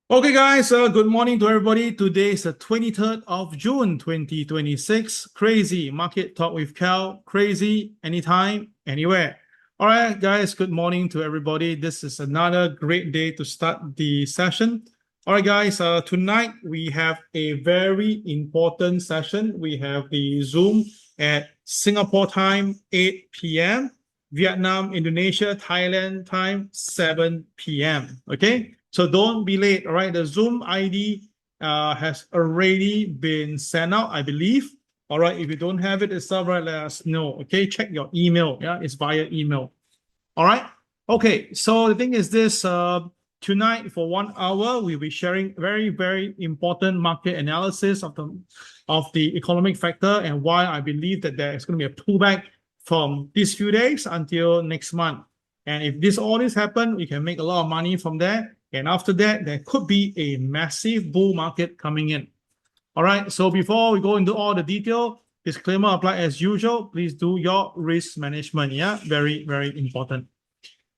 Okay, guys, good morning to everybody. Today is the 23rd of June, 2026. CRAZII Market Talk with KEL. CRAZII, anytime, anywhere. All right, guys, good morning to everybody. This is another great day to start the session. All right, guys, tonight we have a very important session. We have the Zoom at Singapore time, 8 p.m., Vietnam, Indonesia, Thailand time, 7 p.m. Okay? So don't be late, all right? The Zoom ID has already been sent out, I believe. All right, if you don't have it itself, right, let us know, okay? Check your email, yeah? It's via email. All right? Okay, so the thing is this, tonight for 1 hour, we'll be sharing very, very important market analysis of the economic factor and why I believe that there is going to be a pullback from these few days until next month. And if all this happen, we can make a lot of money from there. And after that, there could be a massive bull market coming in. All right, so before we go into all the detail, disclaimer apply as usual. Please do your risk management. Yeah, very, very important.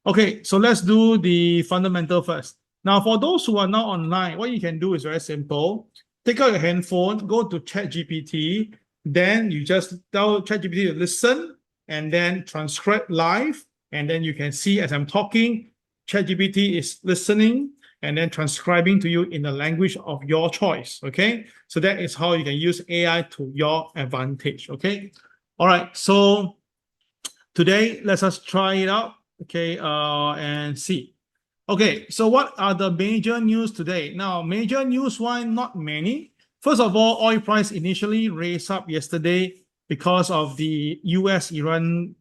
Okay, so let's do the fundamental first. Now, for those who are not online, what you can do is very simple. Take out your handphone, go to ChatGPT, then you just tell ChatGPT to listen and then transcribe live. And then you can see as I'm talking, ChatGPT is listening and then transcribing to you in the language of your choice, okay? So that is how you can use AI to your advantage, okay? All right, so today, let's us try it out, okay, and see. Okay, so what are the major news today? Now, major news, why not many? First of all, oil price initially raised up yesterday because of the US-Iran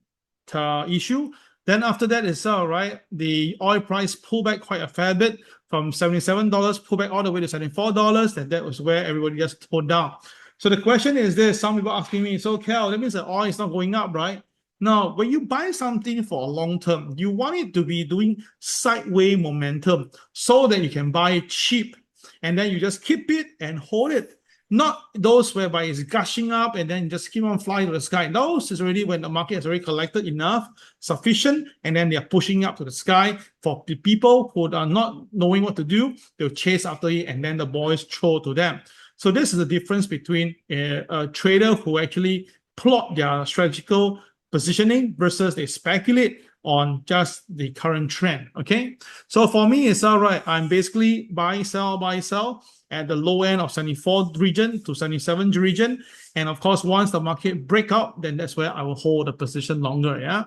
issue. Then after that itself, right, the oil price pulled back quite a fair bit from $77, pulled back all the way to $74, and that was where everybody just toned down. So the question is this, some people asking me, so KEL, that means the oil is not going up, right? Now, when you buy something for a long term, you want it to be doing sideways momentum so that you can buy it cheap, and then you just keep it and hold it. Not those whereby it's gushing up and then just keep on flying to the sky. Those is already when the market has already collected enough, sufficient, and then they are pushing up to the sky. For the people who are not knowing what to do, they'll chase after it and then the boys throw to them. So this is the difference between a trader who actually plot their strategical positioning versus they speculate on just the current trend, okay? So for me, it's all right. I'm basically buy, sell at the low end of 74 region to 77 region. And of course, once the market break out, then that's where I will hold the position longer, yeah?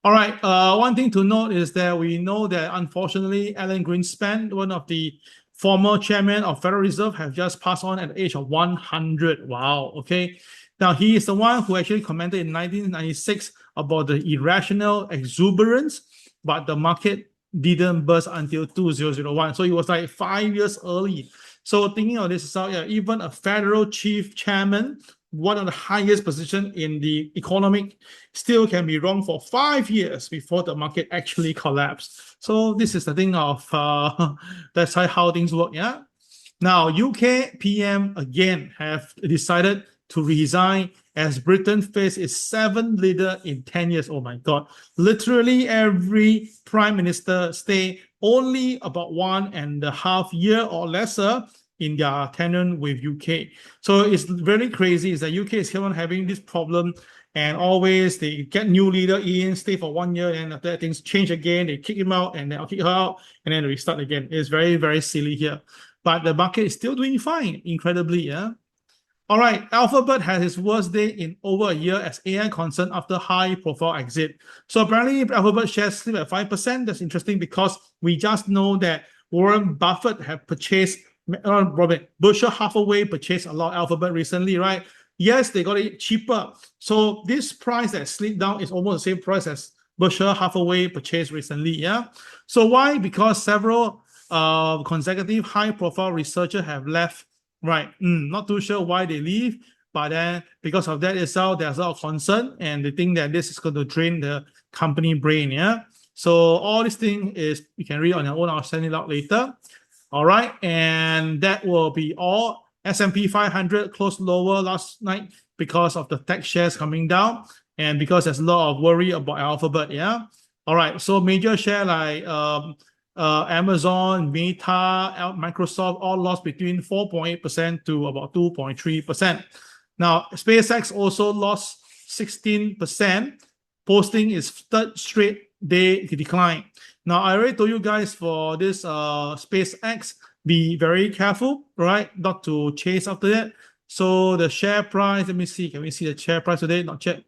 All right, one thing to note is that we know that unfortunately, Alan Greenspan, one of the former chairman of Federal Reserve, have just passed on at the age of 100. Wow, okay? Now, he is the one who actually commented in 1996 about the irrational exuberance, but the market didn't burst until 2001. So it was like 5 years early. So thinking of this, even a federal chief chairman, one of the highest position in the economic, still can be wrong for 5 years before the market actually collapsed. So this is the thing of, that's how things work, yeah? Now, UK PM again have decided to resign as Britain faces its 7th leader in 10 years. Oh my God. Literally every prime minister stay only about 1.5 years or lesser in their tenure with UK. So it's very crazy is that UK is still having this problem, and always they get new leader in, stay for 1 year, and after that things change again, they kick him out and then I'll kick her out and then they restart again. It's very, very silly here. But the market is still doing fine, incredibly, yeah. All right, Alphabet had its worst day in over a year as AI concern after high-profile exit. So apparently, Alphabet shares slip at 5%. That's interesting because we just know that Warren Buffett have purchased, Berkshire Hathaway purchased a lot of Alphabet recently, right? Yes, they got it cheaper. So this price that slipped down is almost the same price as Berkshire Hathaway purchased recently, yeah? So why? Because several consecutive high-profile researchers have left. Right, not too sure why they leave, but then because of that itself, there's a lot of concern, and they think that this is going to drain the company brain. Yeah, so all this thing is you can read on your own. I'll send it out later. All right, and that will be all. S&P 500 closed lower last night because of the tech shares coming down, and because there's a lot of worry about Alphabet. Yeah, all right. So major share like Amazon, Meta, Microsoft all lost between 4.8% to about 2.3%. Now, SpaceX also lost 16%, posting its third straight day decline. Now, I already told you guys for this SpaceX, be very careful, right? Not to chase after that. So the share price, let me see. Can we see the share price today? Not yet.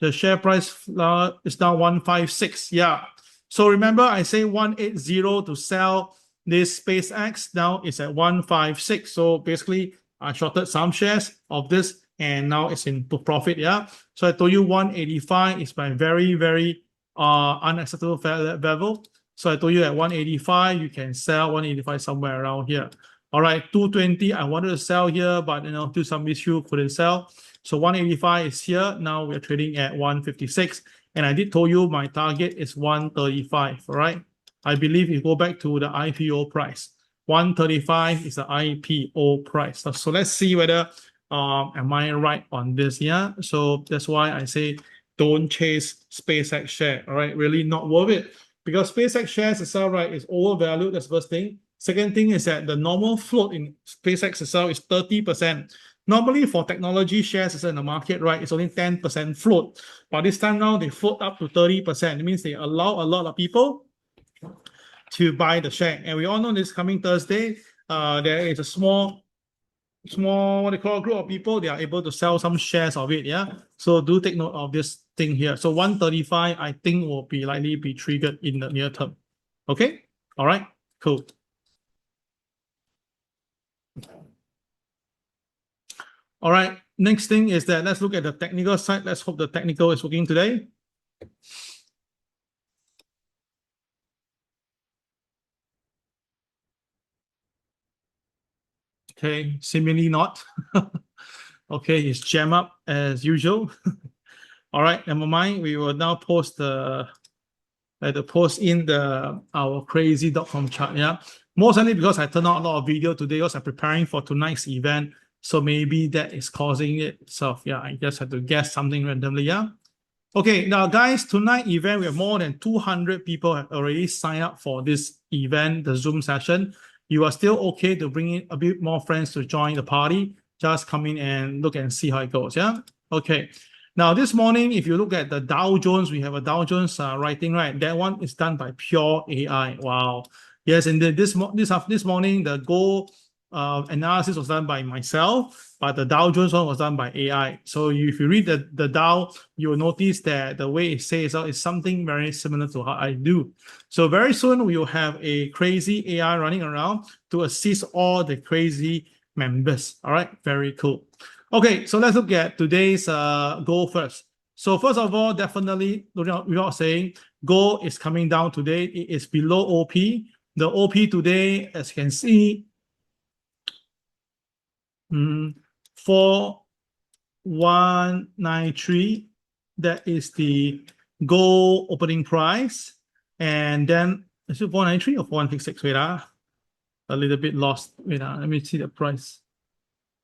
The share price is now 156. Yeah. So remember, I say 180 to sell this SpaceX. Now it's at 156. So basically, I shorted some shares of this, and now it's into profit. Yeah. So I told you 185 is my very, very unacceptable level. So I told you at 185, you can sell 185 somewhere around here. All right, 220, I wanted to sell here, but due to some issue, couldn't sell. So 185 is here. Now we're trading at 156. And I did told you my target is 135, all right? I believe if you go back to the IPO price, 135 is the IPO price. So let's see whether am I right on this, yeah? So that's why I say don't chase SpaceX share, all right? Really not worth it. Because SpaceX shares itself, right, is overvalued, that's the first thing. Second thing is that the normal float in SpaceX itself is 30%. Normally for technology shares in the market, right, it's only 10% float. But this time now, they float up to 30%. It means they allow a lot of people to buy the share. And we all know this coming Thursday, there is a small, what they call, group of people, they are able to sell some shares of it, yeah? So do take note of this thing here. So 135, I think, will be likely be triggered in the near term. Okay? All right? Cool. All right, next thing is that let's look at the technical side. Let's hope the technical is working today. Okay, seemingly not. Okay, it's jam up as usual. All right, never mind. We will now post the post in our crazy.com chart. Yeah, mostly because I turned out a lot of video today because I'm preparing for tonight's event. So maybe that is causing it. So yeah, I just had to guess something randomly. Yeah. Okay, now guys, tonight event, we have more than 200 people have already signed up for this event, the Zoom session. You are still okay to bring in a bit more friends to join the party. Just come in and look and see how it goes, yeah? Okay. Now, this morning, if you look at the Dow Jones, we have a Dow Jones writing, right? That one is done by pure AI. Wow. Yes, and this morning, the gold analysis was done by myself, but the Dow Jones one was done by AI. So if you read the Dow, you will notice that the way it says is something very similar to how I do. So very soon we will have a CRAZII AI running around to assist all the CRAZII members. All right, very cool. Okay, so let's look at today's goal first. So first of all, definitely without saying, gold is coming down today. It is below OP. The OP today, as you can see, 4193. That is the gold opening price. And then, is it 493 or 416? Wait, a little bit lost. Wait, let me see the price.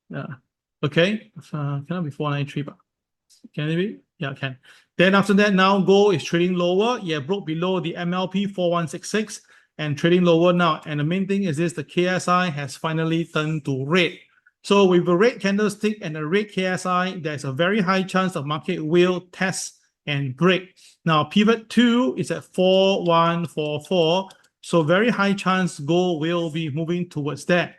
Yeah. Okay. Cannot be 493, but can it be? Yeah, can. Then after that, now gold is trading lower. Yeah, broke below the MLP 4166 and trading lower now. And the main thing is this, the KSI has finally turned to red. So with a red candlestick and a red KSI, there's a very high chance the market will test and break. Now, pivot 2 is at 4144. So very high chance gold will be moving towards that.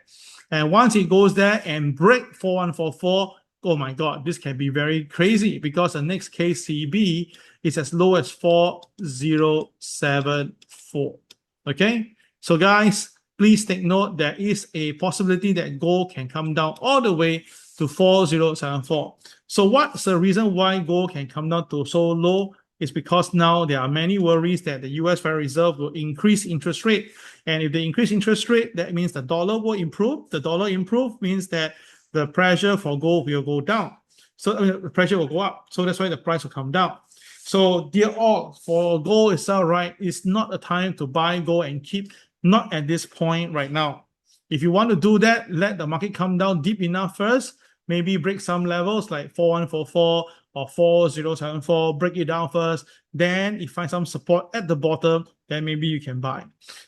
And once it goes there and break 4144, oh my God, this can be very crazy because the next KCB is as low as 4074. Okay, so guys, please take note, there is a possibility that gold can come down all the way to 4074. So what's the reason why gold can come down to so low? It's because now there are many worries that the US Federal Reserve will increase interest rate. And if they increase interest rate, that means the dollar will improve. The dollar improve means that the pressure for gold will go down. So the pressure will go up. So that's why the price will come down. So dear all, for gold itself, right, it's not a time to buy gold and keep, not at this point right now. If you want to do that, let the market come down deep enough first, maybe break some levels like 4144 or 4074, break it down first. Then if you find some support at the bottom, then maybe you can buy.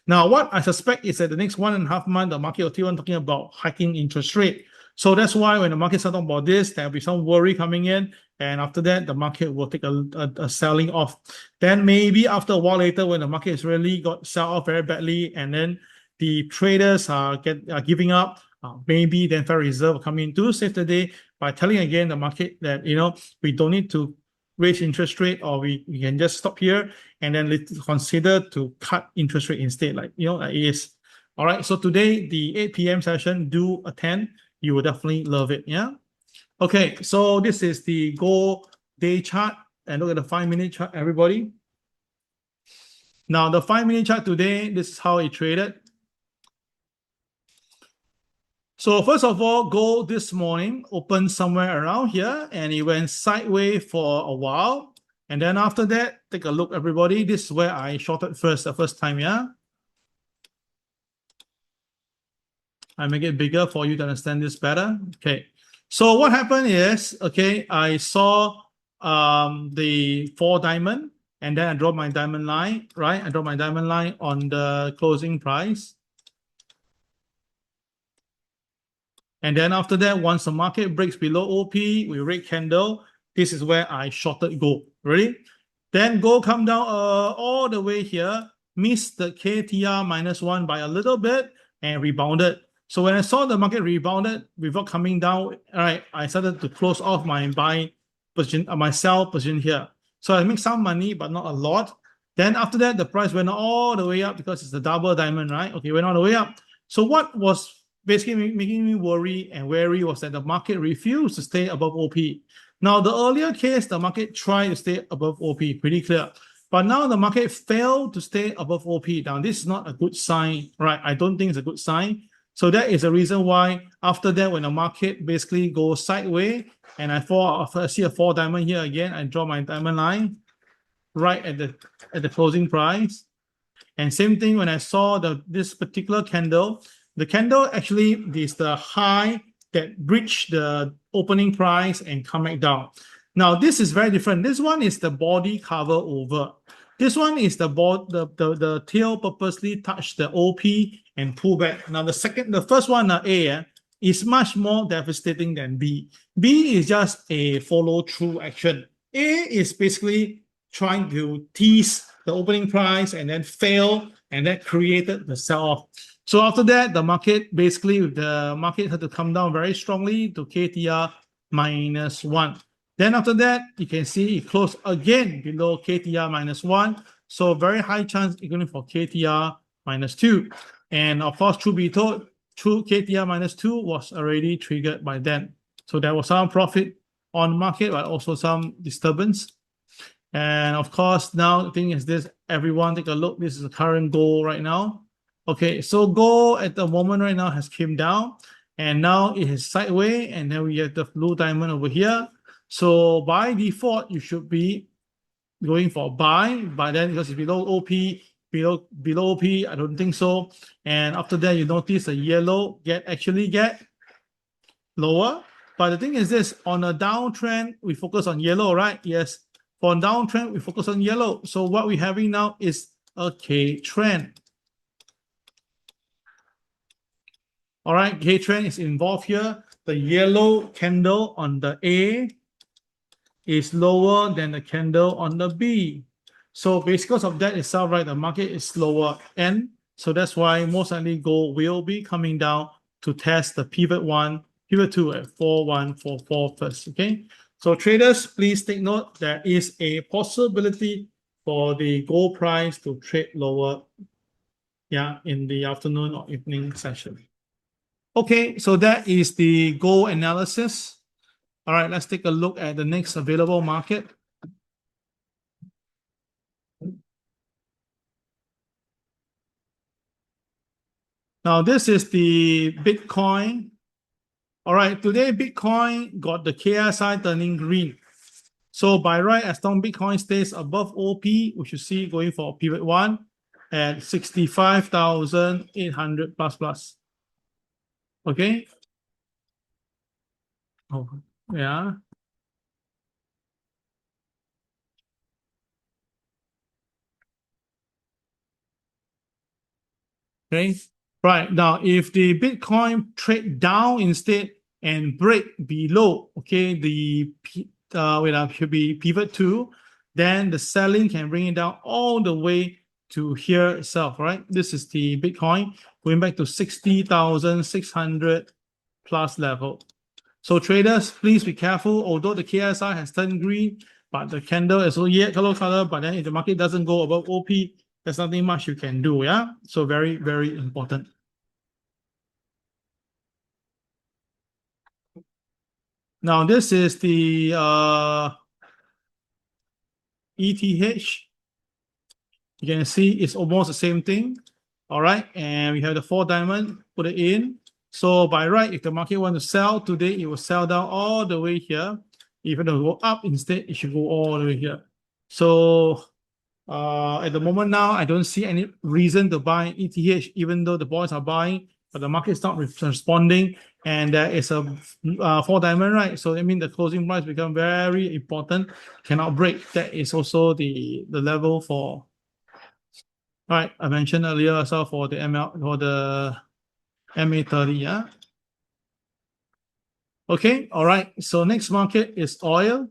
Now, what I suspect is that the next 1.5 months, the market will keep on talking about hiking interest rate. So that's why when the market starts talking about this, there'll be some worry coming in. And after that, the market will take a selling off. Then maybe after a while later, when the market is really got sell off very badly, and then the traders are giving up, maybe then Federal Reserve will come in to save the day by telling again the market that we don't need to raise interest rate, or we can just stop here and then let's consider to cut interest rate instead, like it is. All right. So today the 8 p.m. session, do attend. You will definitely love it. Yeah. Okay. So this is the gold day chart, and look at the 5-minute chart, everybody. Now the 5-minute chart today, this is how it traded. So first of all, gold this morning opened somewhere around here, and it went sideways for a while. And then after that, take a look, everybody. This is where I shorted the first time, yeah? I make it bigger for you to understand this better. Okay. So what happened is, okay, I saw the 4 diamond, and then I draw my diamond line, right? I draw my diamond line on the closing price. And then after that, once the market breaks below OP with red candle, this is where I shorted gold. Ready? Then gold come down all the way here, missed the KTR -1 by a little bit and rebounded. So when I saw the market rebounded without coming down, all right, I started to close off my buy position, my sell position here. So I make some money, but not a lot. Then after that, the price went all the way up because it's the double diamond, right? Okay, went all the way up. So what was basically making me worry and wary was that the market refused to stay above OP. Now, the earlier case, the market tried to stay above OP, pretty clear. But now the market failed to stay above OP. Now, this is not a good sign, right? I don't think it's a good sign. So that is the reason why after that, when the market basically goes sideways, and I see a 4 diamond here again, I draw my diamond line right at the closing price. And same thing when I saw this particular candle. The candle actually is the high that breached the opening price and come back down. Now this is very different. This one is the body cover over. This one is the tail purposely touch the OP and pull back. Now the first one, A, is much more devastating than B. B is just a follow through action. A is basically trying to tease the opening price and then fail, and that created the sell-off. So after that, the market had to come down very strongly to KTR -1. Then after that, you can see it closed again below KTR -1. So very high chance even for KTR -2. And of course, truth be told, KTR -2 was already triggered by then. So there was some profit on market, but also some disturbance. And of course, now the thing is this, everyone take a look. This is the current gold right now. Okay, so gold at the moment right now has came down, and now it is sideways, and then we have the blue diamond over here. So by default, you should be going for buy, but then because it's below OP, below OP, I don't think so. And after that, you notice the yellow actually get lower. But the thing is this, on a downtrend, we focus on yellow, right? Yes. For downtrend, we focus on yellow. So what we're having now is a K trend. All right, K trend is involved here. The yellow candle on the A is lower than the candle on the B. So because of that itself, right, the market is lower end. So that's why most likely gold will be coming down to test the pivot 2 at 4144 first. Okay. So traders, please take note, there is a possibility for the gold price to trade lower, yeah, in the afternoon or evening session. Okay, so that is the gold analysis. All right, let's take a look at the next available market. Now, this is the Bitcoin. All right, today Bitcoin got the KSI turning green. So by right, as long as Bitcoin stays above OP, we should see going for pivot 1 at 65,800 plus. Okay. Oh, yeah. Okay. Right. Now, if the Bitcoin trade down instead and break below, okay, should be pivot two, then the selling can bring it down all the way to here itself, right? This is the Bitcoin going back to 60,600 plus level. So traders, please be careful. Although the KSI has turned green, but the candle is yellow color, but then if the market doesn't go above OP, there's nothing much you can do, yeah? So very, very important. Now, this is the ETH. You can see it's almost the same thing. All right. And we have the 4 diamond, put it in. So by right, if the market want to sell today, it will sell down all the way here. If it go up instead, it should go all the way here. So at the moment now, I don't see any reason to buy ETH, even though the boys are buying, but the market's not responding. And there is a 4 diamond, right? So I mean the closing price become very important, cannot break. That is also the level for. All right, I mentioned earlier as well for the MA30, yeah. Okay, all right. So next market is oil.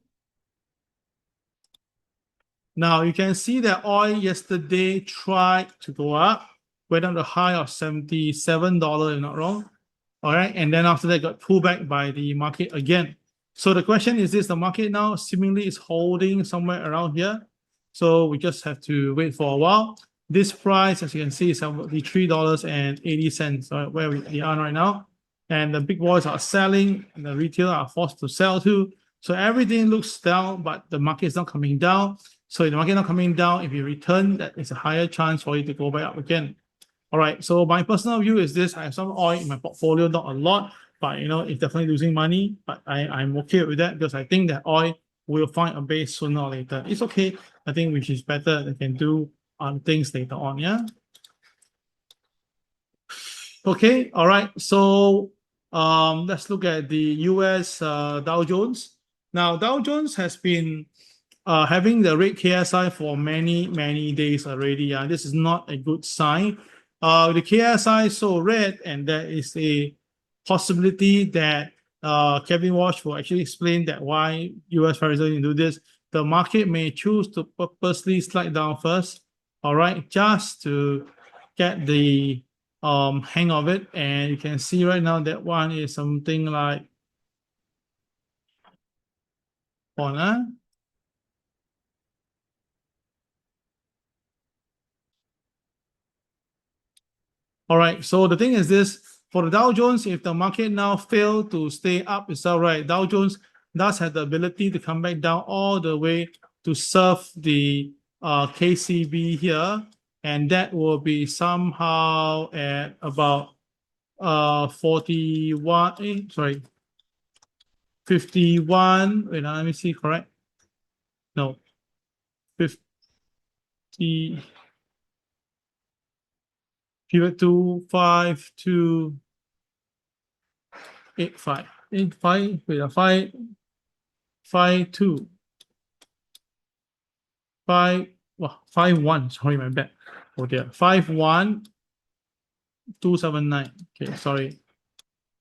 Now you can see that oil yesterday tried to go up, went on the high of $77, if I'm not wrong. All right, and then after that got pulled back by the market again. So the question is this, the market now seemingly is holding somewhere around here. So we just have to wait for a while. This price, as you can see, is $73.80, right, where we are right now. And the big boys are selling, and the retail are forced to sell too. So everything looks down, but the market is not coming down. So if the market not coming down, if you return, that is a higher chance for you to go back up again. All right, so my personal view is this. I have some oil in my portfolio, not a lot, but it's definitely losing money. But I'm okay with that because I think that oil will find a base sooner or later. It's okay. I think which is better. They can do things later on, yeah? Okay, all right. So let's look at the US Dow Jones. Now, Dow Jones has been having the red KSI for many, many days already. This is not a good sign. The KSI is so red, and there is a possibility that Kevin Walsh will actually explain that why US President do this. The market may choose to purposely slide down first, all right, just to get the hang of it. And you can see right now that one is something like on. All right, so the thing is this, for the Dow Jones, if the market now fail to stay up itself, right, Dow Jones does have the ability to come back down all the way to serve the KCB here, and that will be somehow at about 51, wait, let me see, correct? No, 50, pivot to 5285. 85, wait, 552. 51. Sorry, my bad. Oh dear. 51279. Okay, sorry.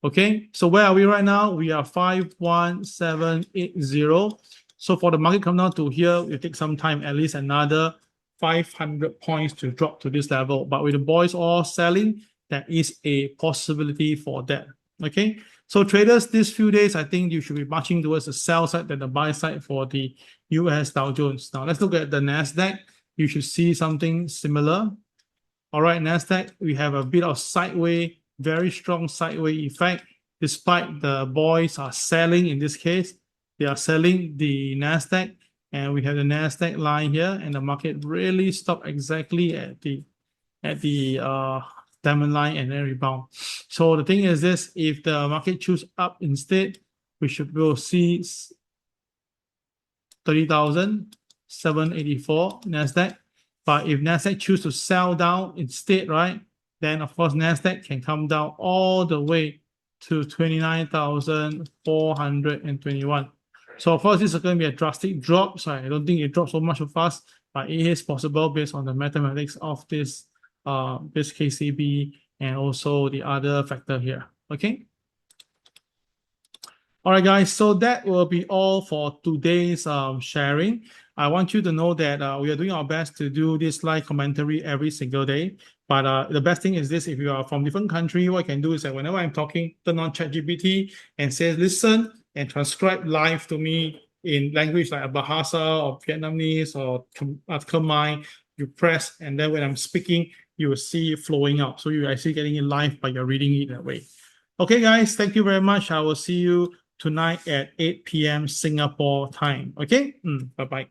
Okay, so where are we right now? We are 51780. So for the market come down to here, it will take some time, at least another 500 points to drop to this level. But with the boys all selling, there is a possibility for that. Okay, so traders, these few days, I think you should be marching towards the sell side than the buy side for the US Dow Jones. Now let's look at the NASDAQ. You should see something similar. All right, NASDAQ, we have a bit of sideways, very strong sideways effect, despite the boys are selling in this case. They are selling the NASDAQ, and we have the NASDAQ line here, and the market really stopped exactly at the diamond line and then rebound. So the thing is this, if the market choose up instead, will see 30,784 NASDAQ. But if NASDAQ choose to sell down instead, right, then of course NASDAQ can come down all the way to 29,421. So of course this is going to be a drastic drop. So I don't think it drops so much fast, but it is possible based on the mathematics of this this KCB and also the other factor here. Okay. All right, guys. So that will be all for today's sharing. I want you to know that we are doing our best to do this live commentary every single day. But the best thing is this: if you are from different country, what I can do is that whenever I'm talking, turn on ChatGPT and say, "Listen and transcribe live to me in language like Bahasa or Vietnamese or Khmer." You press, and then when I'm speaking, you will see it flowing out. So you're actually getting it live, but you're reading it that way. Okay, guys. Thank you very much. I will see you tonight at 8 p.m. Singapore time. Okay? Bye-bye.